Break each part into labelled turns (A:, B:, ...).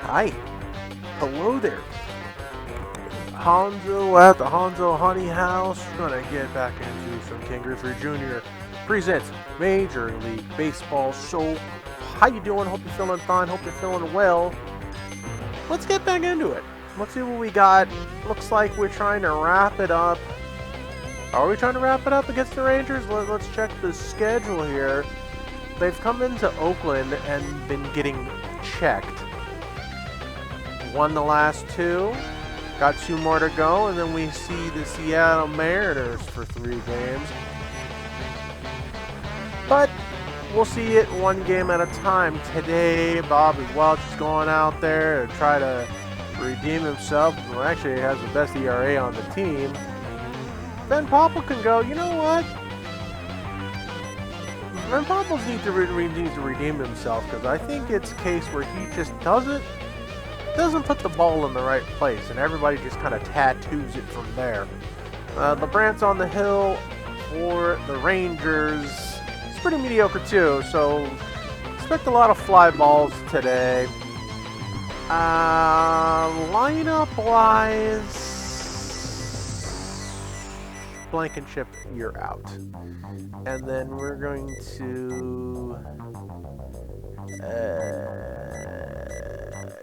A: Hi. Hello there. Hanzo at the Hanzo Honey House. We're gonna get back into some Ken Griffey Jr. presents Major League Baseball show. How you doing? Hope you're feeling fine. Hope you're feeling well. Let's get back into it. Let's see what we got. Looks like we're trying to wrap it up. Are we trying to wrap it up against the Rangers? Let's check the schedule here. They've come into Oakland and been getting checked. Won the last two. Got two more to go, and then we see the Seattle Mariners for 3 games. But we'll see it one game at a time. Today, Bobby Welch is going out there to try to redeem himself. Well, actually, he has the best ERA on the team. Van Poppel can go, you know what? Van Poppel needs to redeem himself, because I think it's a case where he just doesn't put the ball in the right place, and everybody just kind of tattoos it from there. LeBrant's on the hill for the Rangers. It's pretty mediocre too, so expect a lot of fly balls today. Lineup-wise, Blankenship, you're out. And then we're going to...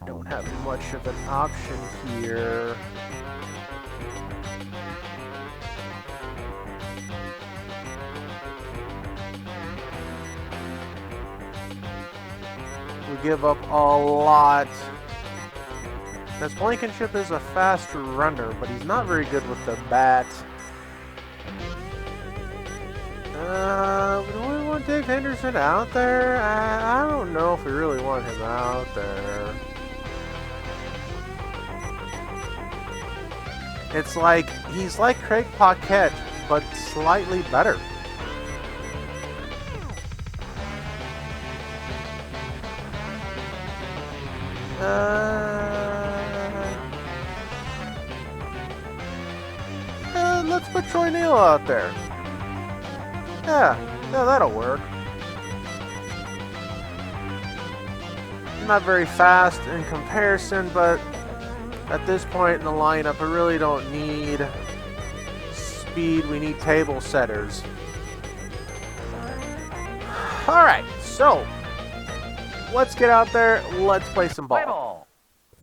A: don't have much of an option here. We give up a lot. As Blankenship is a fast runner, but he's not very good with the bat. Do we want Dave Henderson out there? I don't know if we really want him out there. It's like, he's like Craig Paquette, but slightly better. Let's put Troy Neal out there. Yeah, that'll work. Not very fast in comparison, but at this point in the lineup, we really don't need speed. We need table setters. Alright, so let's get out there. Let's play some ball.
B: Play ball.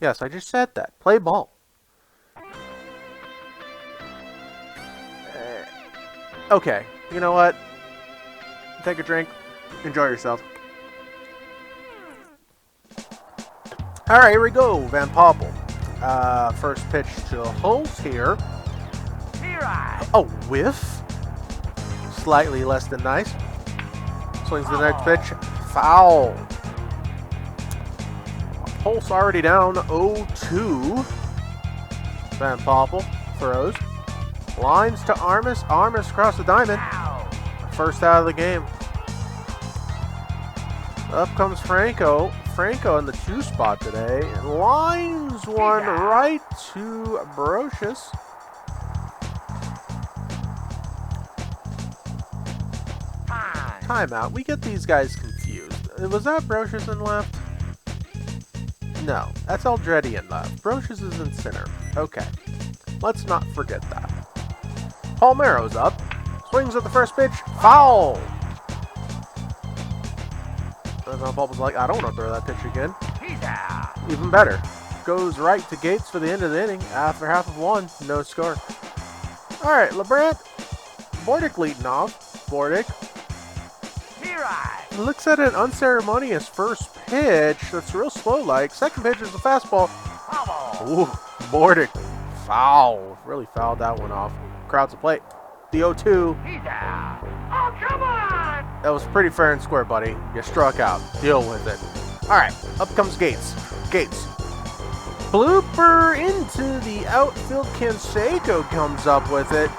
A: Yes, I just said that. Play ball. Okay, you know what? Take a drink. Enjoy yourself. Alright, here we go. Van Poppel. First pitch to Holtz here. A whiff. Slightly less than nice. Swings the next pitch. Foul. Holtz already down 0-2. Van Poppel throws. Lines to Armas. Armas across the diamond. First out of the game. Up comes Franco. Franco in the 2 spot today. Lines one right to Brocious. Timeout. We get these guys confused. Was that Brocious in left? No, that's Aldrete in left. Brocious is in center. Okay. Let's not forget that. Palmero's up. Swings at the first pitch. Foul! And Popple's like, I don't want to throw that pitch again. Even better. Goes right to Gates for the end of the inning. After half of 1, no score. Alright, LeBrant. Bordick leading off. Bordick looks at an unceremonious first pitch that's real slow-like. Second pitch is the fastball. Ooh, Bordick. Foul. Really fouled that one off. Crowds the plate. The 0-2.
B: Oh, come on!
A: That was pretty fair and square, buddy. You struck out. Deal with it. Alright, up comes Gates. Gates. Blooper into the outfield. Canseco comes up with it.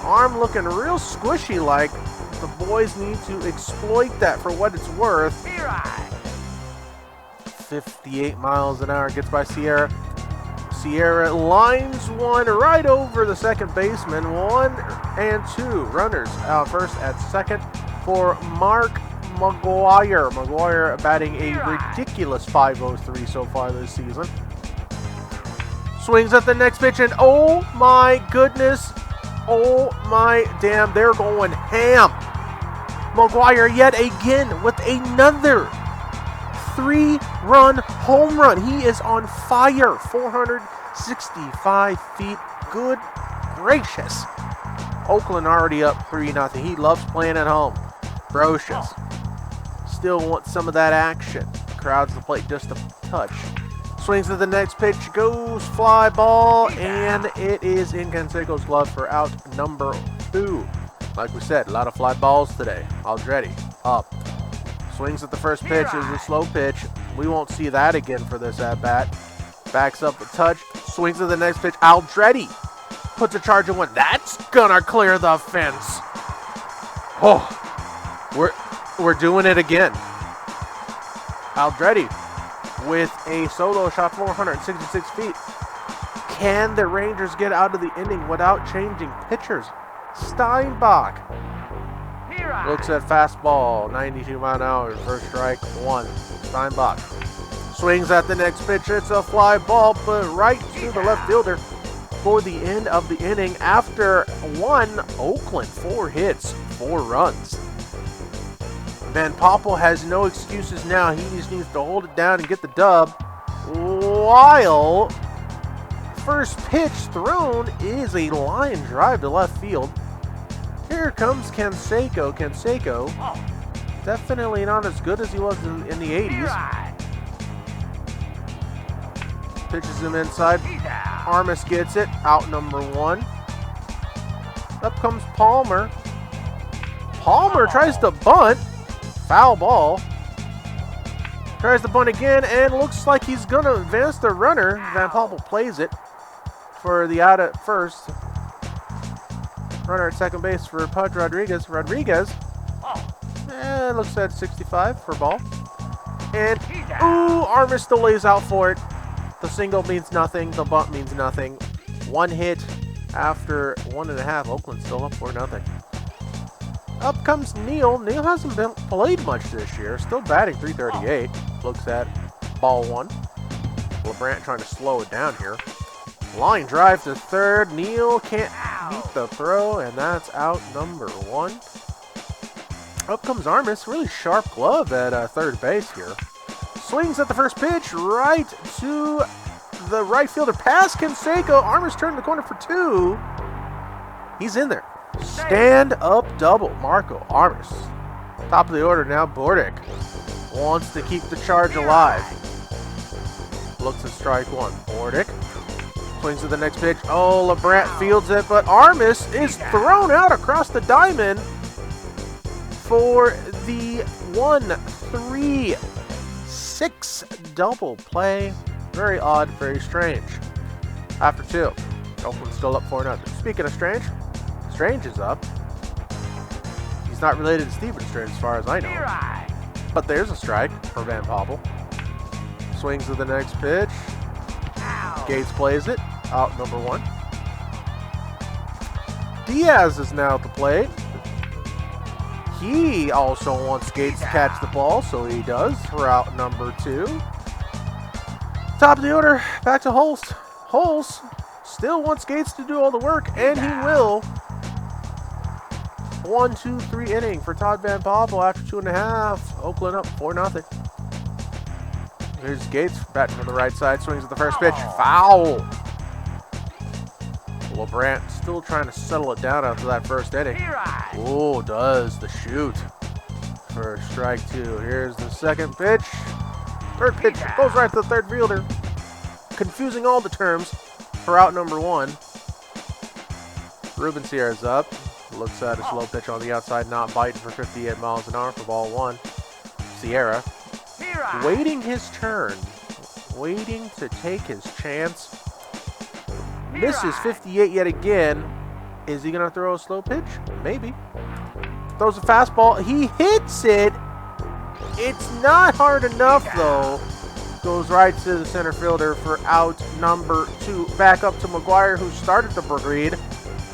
A: Arm looking real squishy like. The boys need to exploit that for what it's worth. 58 miles an hour gets by Sierra. Sierra lines one right over the second baseman. 1 and 2 runners out first at second for Mark McGuire. McGuire batting a ridiculous .503 so far this season. Swings at the next pitch, and oh my goodness. Oh my damn, they're going ham. McGuire yet again with another 3-run home run. He is on fire. 465 feet. Good gracious. Oakland already up 3-0. He loves playing at home. Brocious. Still wants some of that action. Crowds the plate just a touch. Swings at the next pitch. Goes fly ball. And it is in Canseco's glove for out number 2. Like we said, a lot of fly balls today. Aldretti up. Swings at the first pitch. Is a slow pitch. We won't see that again for this at-bat. Backs up a touch. Swings at the next pitch. Aldretti puts a charge in one. That's gonna clear the fence. Oh, we're doing it again. Aldretti with a solo shot, 466 feet. Can the Rangers get out of the inning without changing pitchers? Steinbach looks at fastball, 92 mile an hour, first strike, 1. Steinbach swings at the next pitch. It's a fly ball, but right to the left fielder for the end of the inning. After one, Oakland, 4 hits, 4 runs. Van Poppel has no excuses now. He just needs to hold it down and get the dub. While first pitch thrown is a line drive to left field. Here comes Canseco. Canseco, definitely not as good as he was in the 80s. Pitches him inside. Armas gets it. Out number 1. Up comes Palmer. Palmer tries to bunt. Foul ball. Tries to bunt again and looks like he's going to advance the runner. Van Poppel plays it for the out at first. Runner at second base for Pudge Rodriguez. Rodriguez looks at 65 for ball. And, ooh, Armas still lays out for it. The single means nothing. The bunt means nothing. 1 hit after 1.5. Oakland still up 4-0. Up comes Neal. Neal hasn't been played much this year. Still batting .338. Looks at ball 1. LeBrant trying to slow it down here. Line drive to third. Neal can't beat the throw, and that's out number 1. Up comes Armas. Really sharp glove at third base here. Swings at the first pitch, right to the right fielder. Past Canseco. Armas turned the corner for 2. He's in there. Stand up double. Marco Armas. Top of the order now. Bordick wants to keep the charge alive. Looks at strike 1. Bordick swings to the next pitch. Oh, LeBrant fields it, but Armas is thrown out across the diamond for the 1-3-6 double play. Very odd, very strange. After 2, Oakland still up 4-0. Speaking of strange, Strange is up. He's not related to Steven Strange as far as I know. But there's a strike for Van Poppel. Swings to the next pitch. Gates plays it. Out number 1. Diaz is now at the plate. He also wants Gates to catch the ball, so he does for out number 2. Top of the order, back to Holst. Holst still wants Gates to do all the work, and he will. 1-2-3 inning for Todd Van Poppel after 2.5. Oakland up 4-0. Here's Gates batting from the right side, swings at the first pitch. Foul. LeBrant still trying to settle it down after that first inning. Oh, does the shoot for strike 2. Here's the second pitch. Third pitch goes right to the third fielder. Confusing all the terms for out number 1. Ruben Sierra's up. Looks at a slow pitch on the outside, not biting for 58 miles an hour for ball 1. Sierra waiting his turn. Waiting to take his chance. Misses 58 yet again. Is he going to throw a slow pitch? Maybe. Throws a fastball. He hits it. It's not hard enough, though. Goes right to the center fielder for out number 2. Back up to McGuire, who started the brigade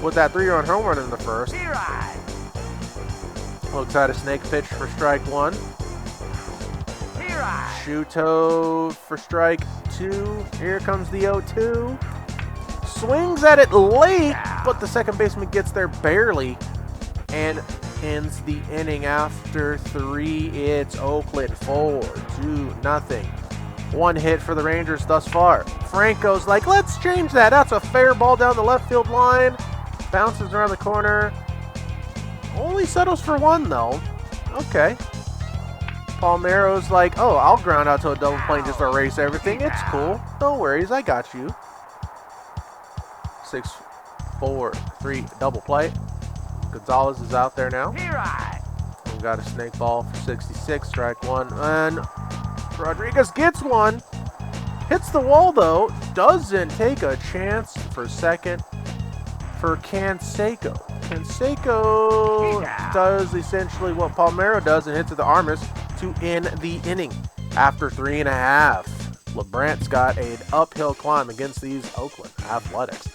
A: with that 3-run home run in the first. Looks at a snake pitch for strike 1.
B: Here I.
A: Shuto for strike 2. Here comes the 0-2. Swings at it late, but the second baseman gets there barely and ends the inning after 3. It's Oakland 4-0. 1 hit for the Rangers thus far. Franco's like, let's change that. That's a fair ball down the left field line. Bounces around the corner. Only settles for 1 though. Okay. Palmeiro's like, oh, I'll ground out to a double play and just erase everything. It's cool. No worries, I got you. 6-4-3 double play. Gonzalez is out there now.
B: Here I.
A: We got a snake ball for 66, strike 1. And Rodriguez gets 1. Hits the wall though. Doesn't take a chance for second for Canseco. Canseco does essentially what Palmeiro does and hits at the Armas to end the inning after 3.5. LeBrant's got an uphill climb against these Oakland Athletics.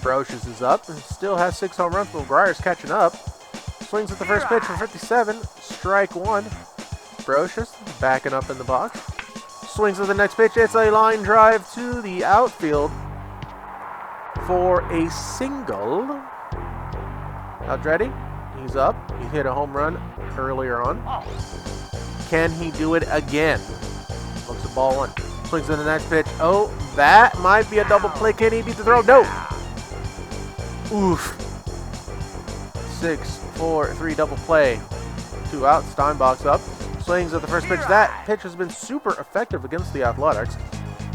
A: Brocious is up and still has 6 home runs, but McGuire's catching up. Swings at the first pitch for 57, strike 1. Brocious backing up in the box. Swings at the next pitch. It's a line drive to the outfield for a single. Aldretti, he's up. He hit a home run earlier on. Can he do it again? Looks the ball 1. Swings at the next pitch. Oh, that might be a double play. Can he beat the throw? No. Oof. 6-4-3 double play. 2 out. Steinbach's up. Swings at the first pitch. That pitch has been super effective against the Athletics.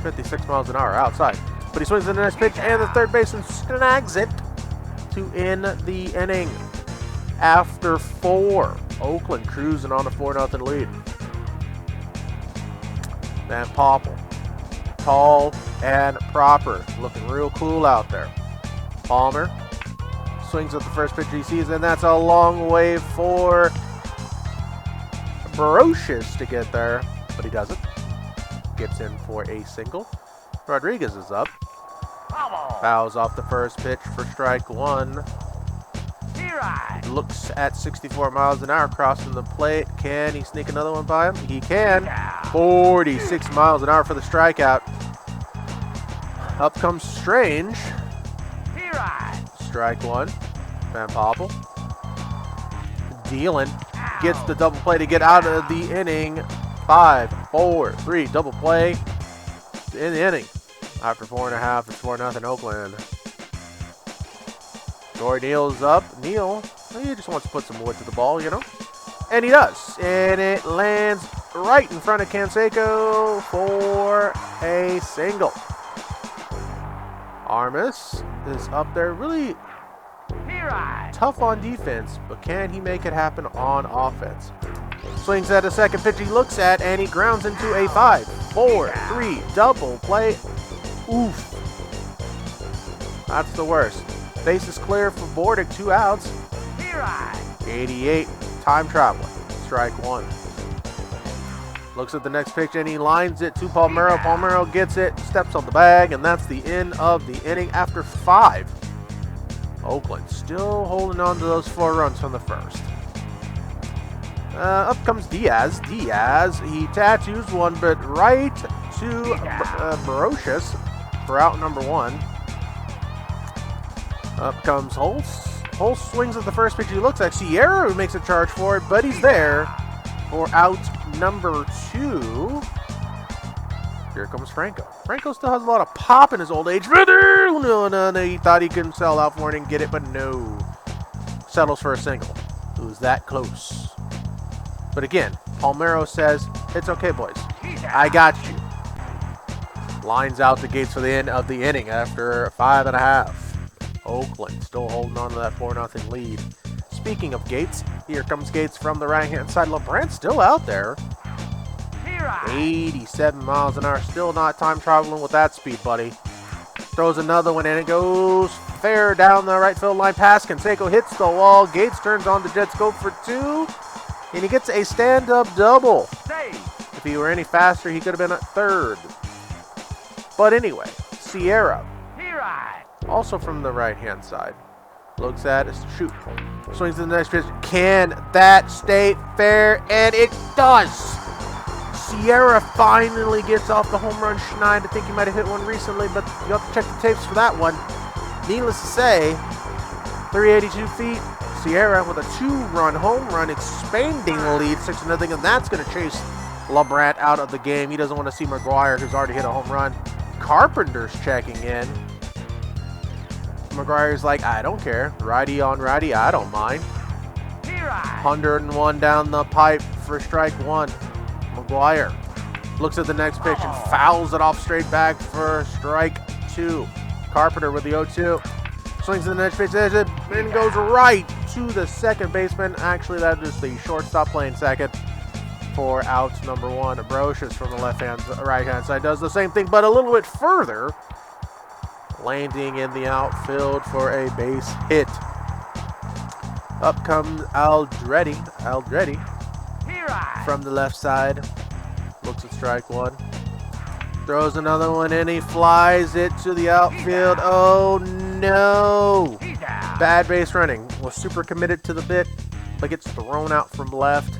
A: 56 miles an hour outside. But he swings at the next pitch, and the third baseman snags it to end the inning. After 4, Oakland cruising on a 4-0 lead. Van Poppel, tall and proper, looking real cool out there. Palmer swings at the first pitch he sees, and that's a long way for Brocious to get there, but he doesn't. Gets in for a single. Rodriguez is up. Fouls off the first pitch for strike 1. Looks at 64 miles an hour crossing the plate. Can he sneak another one by him? He can. 46 miles an hour for the strikeout. Up comes Strange. Strike 1. Van Poppel. Dealing. Gets the double play to get out of the inning. 5-4-3 double play in the inning. After 4.5, it's 4-0 Oakland. Jory Neal's up. Neal, he just wants to put some wood to the ball, you know? And he does. And it lands right in front of Canseco for a single. Armas is up there, really tough on defense, but can he make it happen on offense? Swings at a second pitch he looks at, and he grounds into a 5-4-3 double play. Oof. That's the worst. Base is clear for Bordick, 2 outs. 88, time traveling. Strike 1. Looks at the next pitch and he lines it to Palmeiro. Palmeiro gets it, steps on the bag, and that's the end of the inning after 5. Oakland still holding on to those 4 runs from the first. Up comes Diaz. Diaz, he tattoos one, but right to Brocious for out number 1. Up comes Holtz. Holtz swings at the first pitch he looks at. Sierra who makes a charge for it, but he's there for out number 2. Here comes Franco. Franco still has a lot of pop in his old age. No, he thought he could sell out for it and get it, but no. Settles for a single. It was that close. But again, Palmeiro says, it's okay, boys. I got you. Lines out the gates for the end of the inning after 5.5. Oakland still holding on to that 4-0 lead. Speaking of Gates, here comes Gates from the right-hand side. LeBrant's still out there. 87 miles an hour. Still not time traveling with that speed, buddy. Throws another one, and it goes fair down the right field line. Pass Canseco hits the wall. Gates turns on the Jets, go for 2. And he gets a stand-up double. If he were any faster, he could have been at third. But anyway, Sierra, also from the right-hand side, looks at us. Shoot. Swings to the next pitch. Can that stay fair? And it does. Sierra finally gets off the home run schneid. I think he might have hit one recently, but you have to check the tapes for that one. Needless to say, 382 feet. Sierra with a 2-run home run, expanding the lead 6-0, and that's going to chase LeBrant out of the game. He doesn't want to see McGuire, who's already hit a home run. Carpenter's checking in. McGuire's like, I don't care. Righty on righty, I don't mind. 101 down the pipe for strike one. McGuire looks at the next pitch and fouls it off straight back for strike two. Carpenter with the 0-2. Swings to the next pitch and goes right to the second baseman. Actually, that is the shortstop playing second for out number one. Brocious from the right-hand side does the same thing, but a little bit further, landing in the outfield for a base hit. Up comes Aldretti from the left side. Looks at strike one. Throws another one in. He flies it to the outfield. Oh no! Bad base running. Was super committed to the bit, but gets thrown out from left.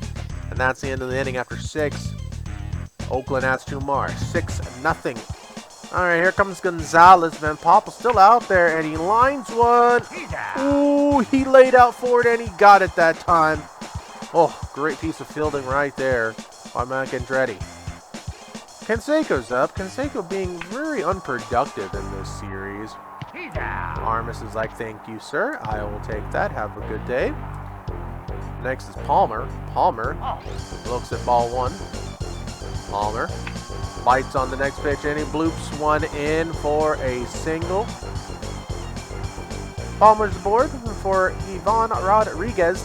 A: And that's the end of the inning after 6. Oakland adds 2 more. 6-0. All right, here comes Gonzalez. Van Poppel's still out there, and he lines one. Ooh, he laid out for it, and he got it that time. Oh, great piece of fielding right there by Mike Andretti. Canseco's up. Canseco being very unproductive in this series. Armas is like, thank you, sir. I will take that. Have a good day. Next is Palmer. Palmer looks at ball one. Palmer bites on the next pitch, and he bloops one in for a single. Palmer's aboard for Ivan Rodriguez.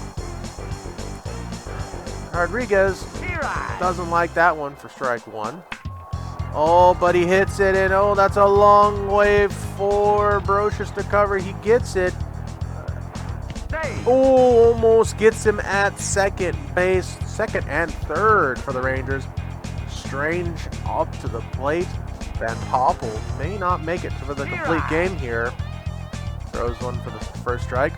A: Rodriguez doesn't like that one for strike one. Oh, but he hits it, and oh, that's a long way for Brocious to cover. He gets it. Oh, almost gets him at second base. Second and third for the Rangers. Strange up to the plate. Van Poppel may not make it for the complete game here. Throws one for the first strike.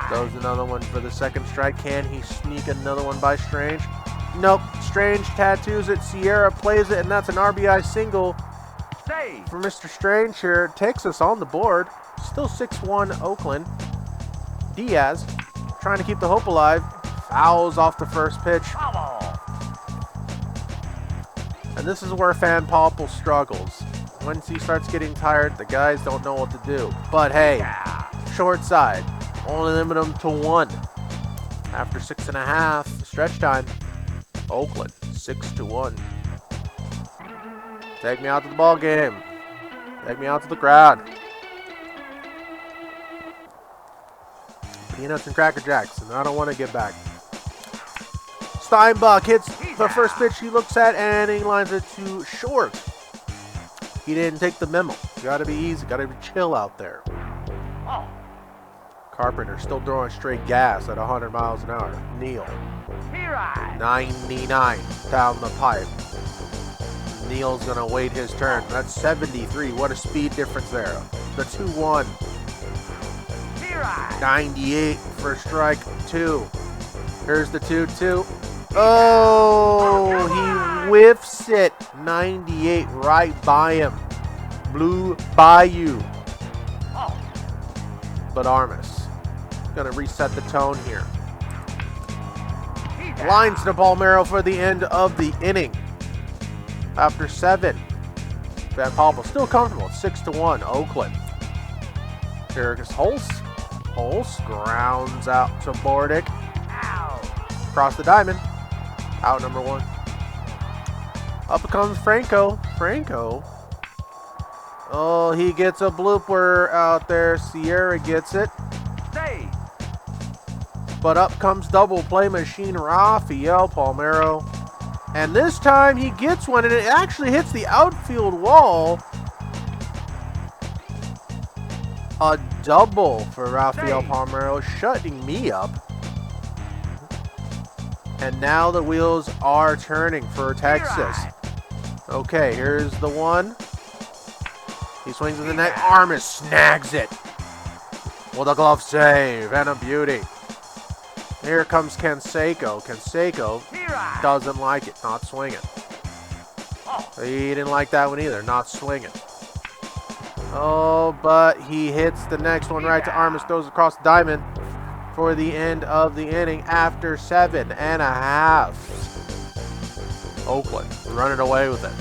A: Throws another one for the second strike. Can he sneak another one by Strange? Nope. Strange tattoos it. Sierra plays it, and that's an RBI single for Mr. Strange here. Takes us on the board. Still 6-1 Oakland. Diaz trying to keep the hope alive. Fouls off the first pitch. And this is where Van Poppel struggles. Once he starts getting tired, the guys don't know what to do. But hey, short side. Only limit them to 1. After 6.5 stretch time, Oakland 6-1. Take me out to the ball game. Take me out to the crowd. Peanuts and Cracker Jacks, and I don't want to get back. Steinbach hits the first pitch he looks at, and he lines it to short. He didn't take the memo. Gotta be easy, gotta be chill out there. Carpenter still throwing straight gas at 100 miles an hour. Neal, 99 down the pipe. Neal's gonna wait his turn. That's 73. What a speed difference there. The 2-1. 98 for strike 2. Here's the 2-2. Oh, he whiffs it. 98 right by him. Blew by you. But Armas gonna reset the tone here. Lines to Palmero for the end of the inning. After 7. Van Poppel still comfortable. 6-1 Oakland. Here is Holst. Holst grounds out to Bordick. Across the diamond. Out number 1. Up comes Franco. Franco. Oh, he gets a blooper out there. Sierra gets it. But up comes double play machine Rafael Palmero. And this time he gets one, and it actually hits the outfield wall. A double for Rafael Palmero, shutting me up. And now the wheels are turning for Texas. Okay, here's the one. He swings in the net. Armas snags it with a glove save and a beauty. Here comes Canseco. Canseco doesn't like it. Not swinging. He didn't like that one either. Not swinging. Oh, but he hits the next one right to Armas. Throws across the diamond for the end of the inning after 7.5. Oakland running away with it.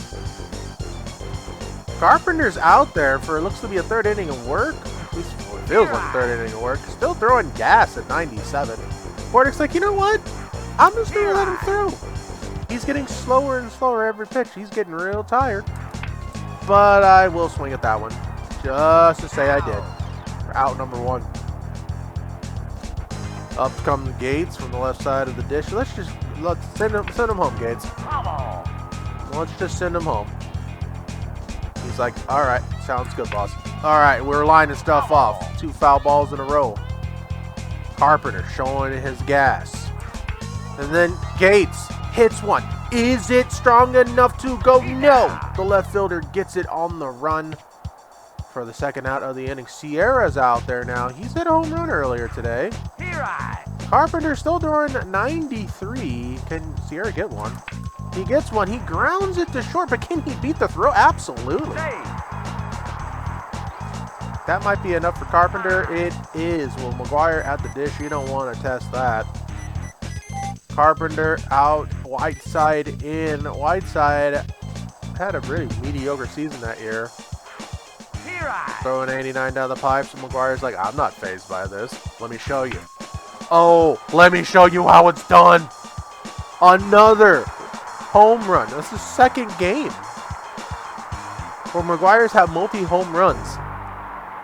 A: Carpenter's out there for looks to be a third inning of work. At least it feels like a third inning of work. Still throwing gas at 97. Bordick's like, you know what? I'm just going to let him through. He's getting slower and slower every pitch. He's getting real tired. But I will swing at that one. Just to say I did. For out number 1. Up comes Gates from the left side of the dish. Let's send him home, Gates. Let's just send him home. He's like, all right, sounds good, boss. All right, we're lining stuff off. 2 foul balls in a row. Carpenter showing his gas. And then Gates hits one. Is it strong enough to go? No. The left fielder gets it on the run for the second out of the inning. Sierra's out there now. He's hit a home run earlier today. Carpenter still throwing 93. Can Sierra get one? He gets one. He grounds it to short, but can he beat the throw? Absolutely. That might be enough for Carpenter. It is. Well, McGuire at the dish. You don't want to test that. Carpenter out. Whiteside in. Whiteside had a really mediocre season that year. Throwing 89 down the pipes. And McGuire's like, I'm not fazed by this. Let me show you. Oh, let me show you how it's done. Another home run. This is second game where McGuire's have multi-home runs.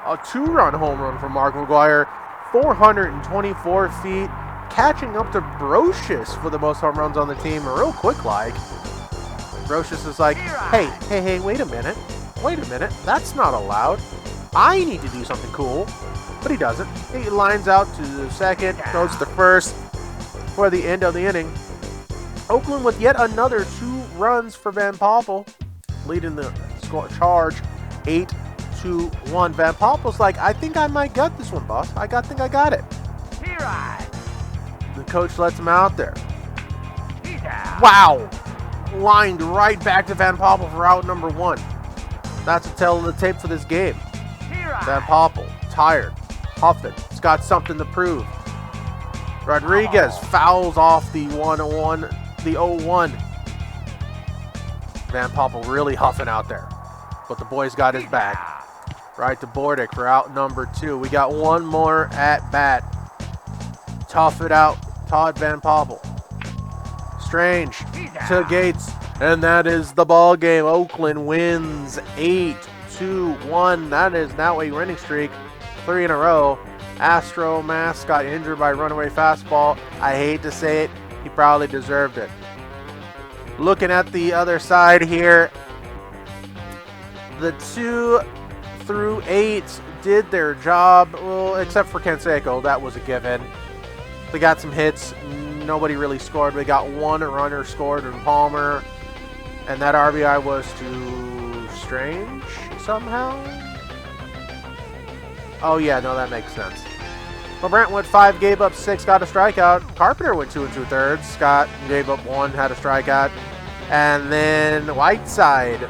A: A 2-run home run from Mark McGuire. 424 feet. Catching up to Brocious for the most home runs on the team. Real quick like. Brocious is like, hey, wait a minute. That's not allowed. I need to do something cool. But he doesn't. He lines out to the second. Goes to first for the end of the inning. Oakland with yet another 2 runs for Van Poppel. Leading the score charge 8-1. Van Poppel's like, I think I might get this one, boss. I think I got it. The coach lets him out there. Wow. Lined right back to Van Poppel for out number 1. That's a tell of the tape for this game. Van Poppel, tired, huffing. He's got something to prove. Rodriguez fouls off the 1-1, the 0-1. Van Poppel really huffing out there. But the boys got his back. Right to Bordick for out number 2. We got one more at bat. Tough it out, Todd Van Poppel. Strange to Gates. And that is the ball game. Oakland wins 8-1. That is now a winning streak. 3 in a row. Astro Mask got injured by runaway fastball. I hate to say it. He probably deserved it. Looking at the other side here. The 2 through 8 did their job. Well, except for Canseco. That was a given. They got some hits. Nobody really scored. We got 1 runner scored in Palmer. And that RBI was to Strange somehow? Oh, yeah, no, that makes sense. Well, Brentwood 5, gave up 6, got a strikeout. Carpenter went 2 2/3. Scott gave up 1, had a strikeout. And then Whiteside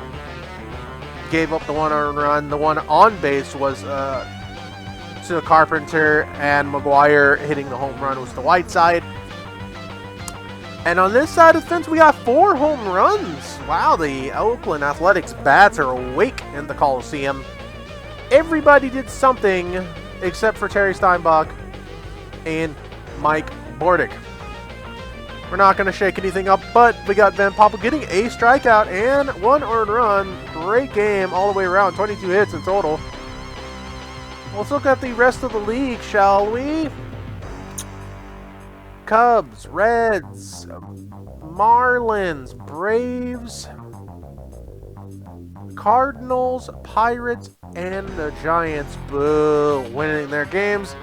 A: gave up the 1 earned run. The 1 on base was to Carpenter, and McGuire hitting the home run was to Whiteside. And on this side of the fence, we got 4 home runs. Wow, the Oakland Athletics bats are awake in the Coliseum. Everybody did something except for Terry Steinbach and Mike Bordick. We're not going to shake anything up, but we got Van Poppel getting a strikeout and 1 earned run. Great game all the way around, 22 hits in total. Let's look at the rest of the league, shall we? Cubs, Reds, Marlins, Braves, Cardinals, Pirates, and the Giants winning their games.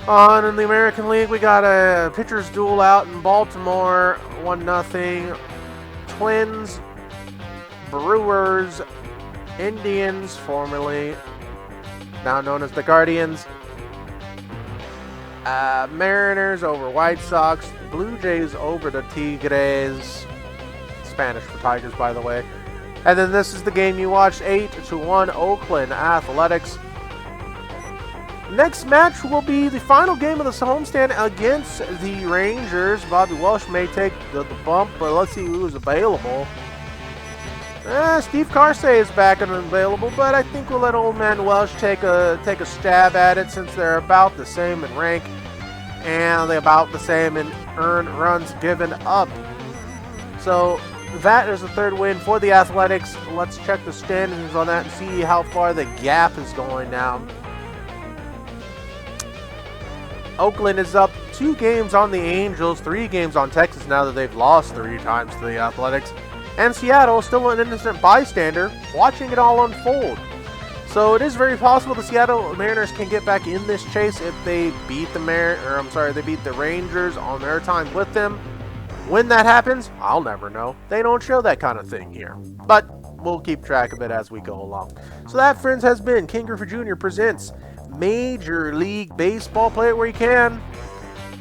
A: On in the American League, we got a pitcher's duel out in Baltimore, 1-0. Twins, Brewers, Indians, formerly now known as the Guardians, Mariners over White Sox. Blue Jays over the Tigres. Spanish for Tigers, by the way. And then this is the game you watched, 8-1 Oakland Athletics. Next match will be the final game of this homestand against the Rangers. Bobby Welsh may take the bump, but let's see who is available. Steve Carsey is back and available, but I think we'll let old man Welsh take a stab at it since they're about the same in rank and they're about the same in earned runs given up. So that is the third win for the Athletics. Let's check the standings on that and see how far the gap is going now. Oakland is up 2 games on the Angels, 3 games on Texas now that they've lost 3 times to the Athletics. And Seattle is still an innocent bystander watching it all unfold. So it is very possible the Seattle Mariners can get back in this chase if they beat they beat the Rangers on their time with them. When that happens, I'll never know. They don't show that kind of thing here. But we'll keep track of it as we go along. So that, friends, has been Ken Griffey Jr. presents Major League Baseball. Play it where you can.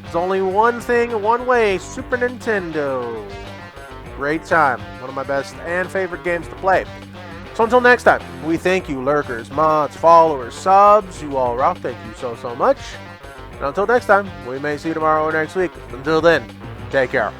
A: There's only one thing, one way, Super Nintendo. Great time. One of my best and favorite games to play. So until next time, we thank you, lurkers, mods, followers, subs. You all rock. Thank you so much. And until next time, we may see you tomorrow or next week. Until then, take care.